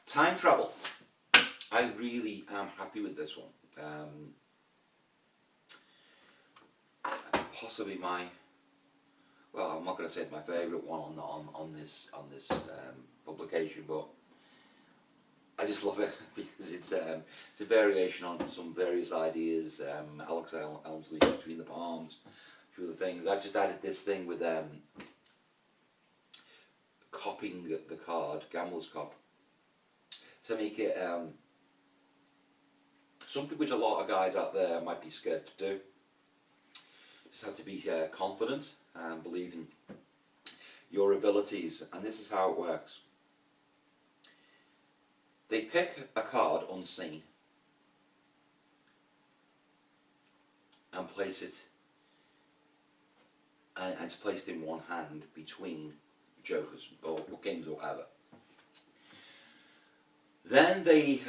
Time travel. I really am happy with this one. Possibly my, well, I'm not going to say it's my favourite one on this publication, but I just love it because it's a variation on some various ideas. Alex Elmsley, Between the Palms, a few other things. I've just added this thing with copying the card, Gambler's Cop, to make it something which a lot of guys out there might be scared to do. Just have to be confident and believe in your abilities, and this is how it works. They pick a card unseen and place it, and it's placed in one hand between jokers or kings or whatever. Then they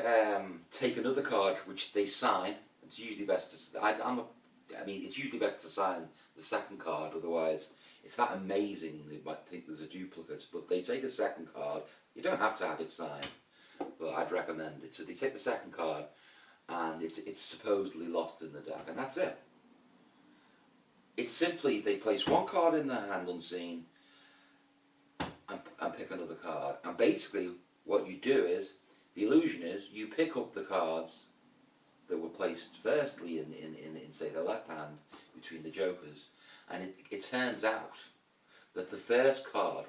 take another card which they sign. It's usually best to. It's usually best to sign the second card. Otherwise, it's that amazing they might think there's a duplicate. But they take a second card. You don't have to have it signed, but I'd recommend it. So they take the second card, and it's supposedly lost in the deck, and that's it. It's simply they place one card in their hand unseen, and pick another card. And basically, what you do is, the illusion is you pick up the cards that were placed firstly in say the left hand between the jokers, and it turns out that the first card,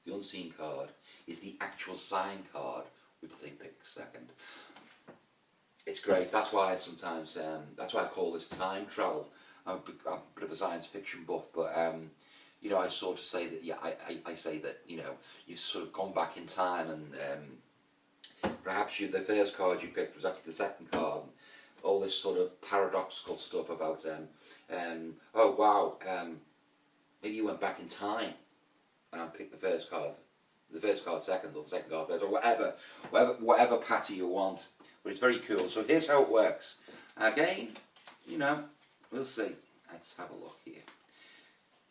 the unseen card, is the actual signed card which they pick second. It's great. That's why sometimes that's why I call this time travel. I'm a bit of a science fiction buff, but you know, I sort of say that, yeah, I say that, you know, you've sort of gone back in time, and perhaps the first card you picked was actually the second card. All this sort of paradoxical stuff about, oh wow, maybe you went back in time and picked the first card second, or the second card first, or whatever pattern you want. But it's very cool. So here's how it works. Again, you know, we'll see. Let's have a look here.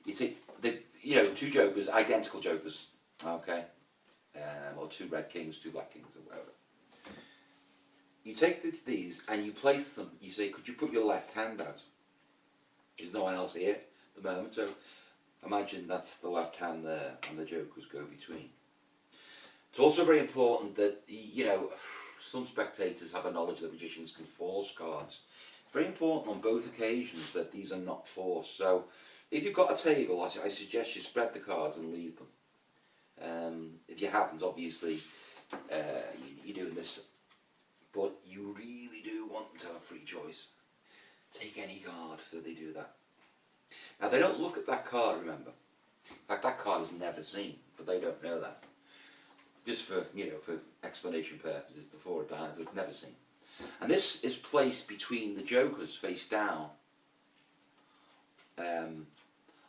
You see, two jokers, identical jokers, okay, or two red kings, two black kings, or whatever. You take these and you place them. You say, could you put your left hand out? There's no one else here at the moment, so imagine that's the left hand there, and the jokers go between. It's also very important that, you know, some spectators have a knowledge that magicians can force cards. It's very important on both occasions that these are not forced. So if you've got a table, I suggest you spread the cards and leave them. If you haven't, obviously, you're doing this, but you really do want them to have free choice. Take any card, so they do that. Now, they don't look at that card, remember. In fact, that card is never seen, but they don't know that. Just for, you know, for explanation purposes, the four of diamonds, it's never seen. And this is placed between the jokers face down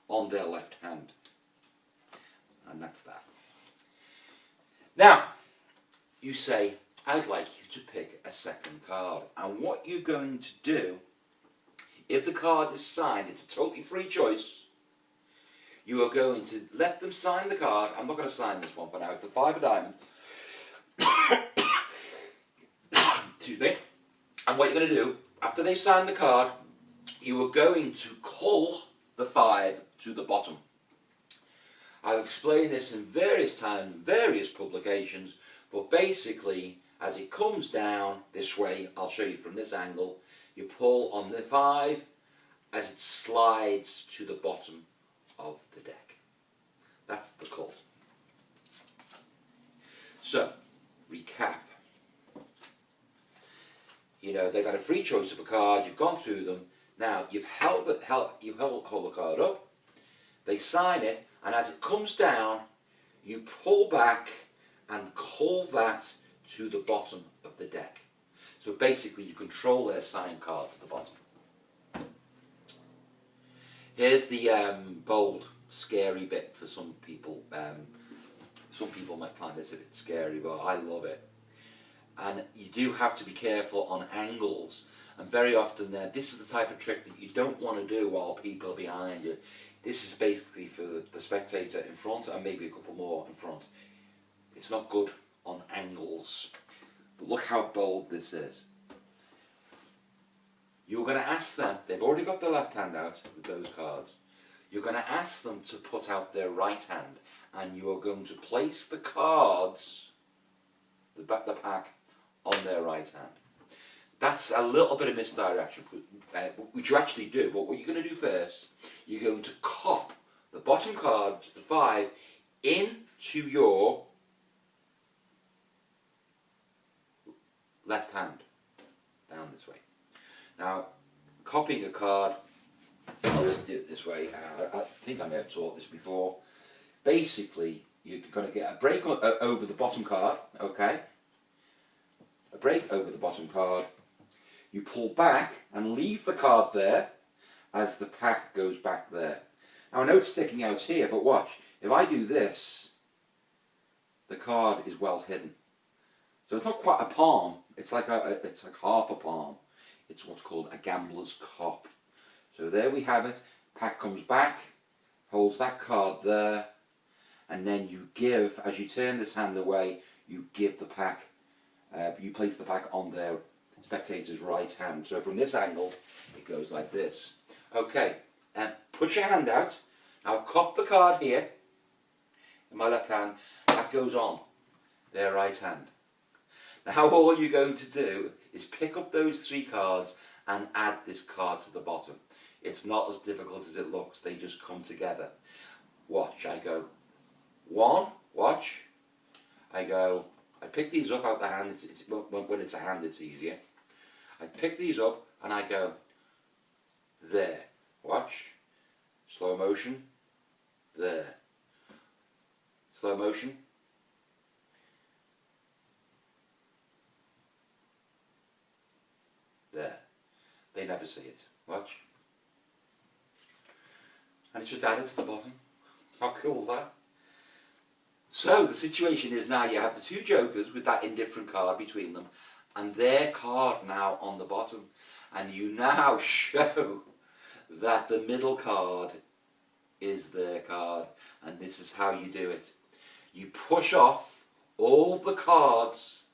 on their left hand. And that's that. Now, you say, I'd like you to pick a second card. And what you're going to do, if the card is signed, it's a totally free choice. You are going to let them sign the card. I'm not going to sign this one for now. It's the five of diamonds. Excuse me. And what you're going to do, after they sign the card, you are going to cull the five to the bottom. I've explained this in various times, various publications, but basically, as it comes down this way, I'll show you from this angle, you pull on the five as it slides to the bottom of the deck. That's the cull. So, recap. You know, they've had a free choice of a card, you've gone through them, now you've held the card up, they sign it, and as it comes down, you pull back and cull that to the bottom of the deck. So basically you control their signed card to the bottom. Here's the bold, scary bit for some people. Some people might find this a bit scary, but I love it. And you do have to be careful on angles. And very often this is the type of trick that you don't want to do while people are behind you. This is basically for the spectator in front and maybe a couple more in front. It's not good on angles. But look how bold this is. You're going to ask them, they've already got their left hand out with those cards. You're going to ask them to put out their right hand, and you're going to place the cards, the pack, on their right hand. That's a little bit of misdirection, which you actually do, but what you're going to do first, you're going to cop the bottom card, the 5, into your left hand, down this way. Now, copying a card, I'll just do it this way. I think I may have taught this before. Basically, you're going to get a break over the bottom card, okay? A break over the bottom card. You pull back and leave the card there as the pack goes back there. Now I know it's sticking out here, but watch. If I do this, the card is well hidden. So it's not quite a palm. It's like half a palm. It's what's called a gambler's cop. So there we have it. Pack comes back, holds that card there, and then you give, as you turn this hand away, you give the pack. You place the pack on their spectator's right hand. So from this angle, it goes like this. Okay, put your hand out. Now I've copped the card here in my left hand. That goes on their right hand. Now all you're going to do is pick up those 3 cards and add this card to the bottom. It's not as difficult as it looks. They just come together. Watch, I go 1, watch. I pick these up out the hand. When it's a hand, it's easier. I pick these up and I go there. Watch. Slow motion. There. Slow motion. There. They never see it. Watch. And it's just added to the bottom. How cool is that? So the situation is now you have the 2 jokers with that indifferent card between them and their card now on the bottom, and you now show that the middle card is their card, and this is how you do it. You push off all the cards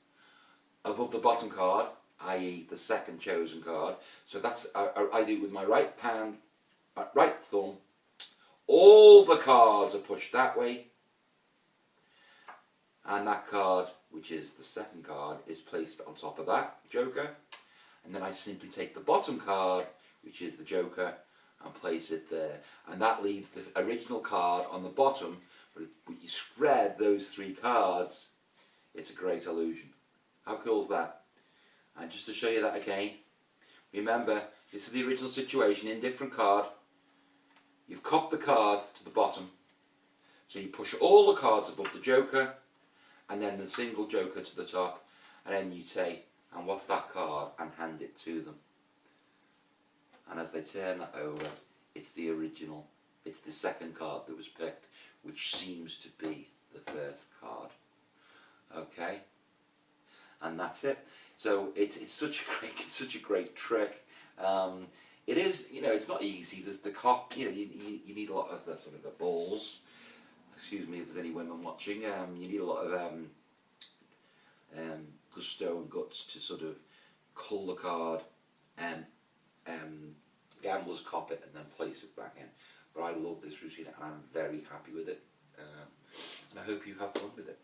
above the bottom card, i.e. the second chosen card. So that's I do it with my right hand, right thumb. All the cards are pushed that way, and that card, which is the second card, is placed on top of that joker, and then I simply take the bottom card, which is the joker, and place it there, and that leaves the original card on the bottom. But when you spread those 3 cards, it's a great illusion. How cool is that? And just to show you that again, remember, this is the original situation, indifferent card. You've copped the card to the bottom, so you push all the cards above the joker, and then the single joker to the top, and then you say, and what's that card, and hand it to them. And as they turn that over, it's the original, it's the second card that was picked, which seems to be the first card. Okay? And that's it. So it's such a great trick. It is, you know, it's not easy. There's the cop, you know, you need a lot of sort of balls. Excuse me if there's any women watching. You need a lot of gusto and guts to sort of cull the card and gamblers cop it and then place it back in. But I love this routine and I'm very happy with it. And I hope you have fun with it.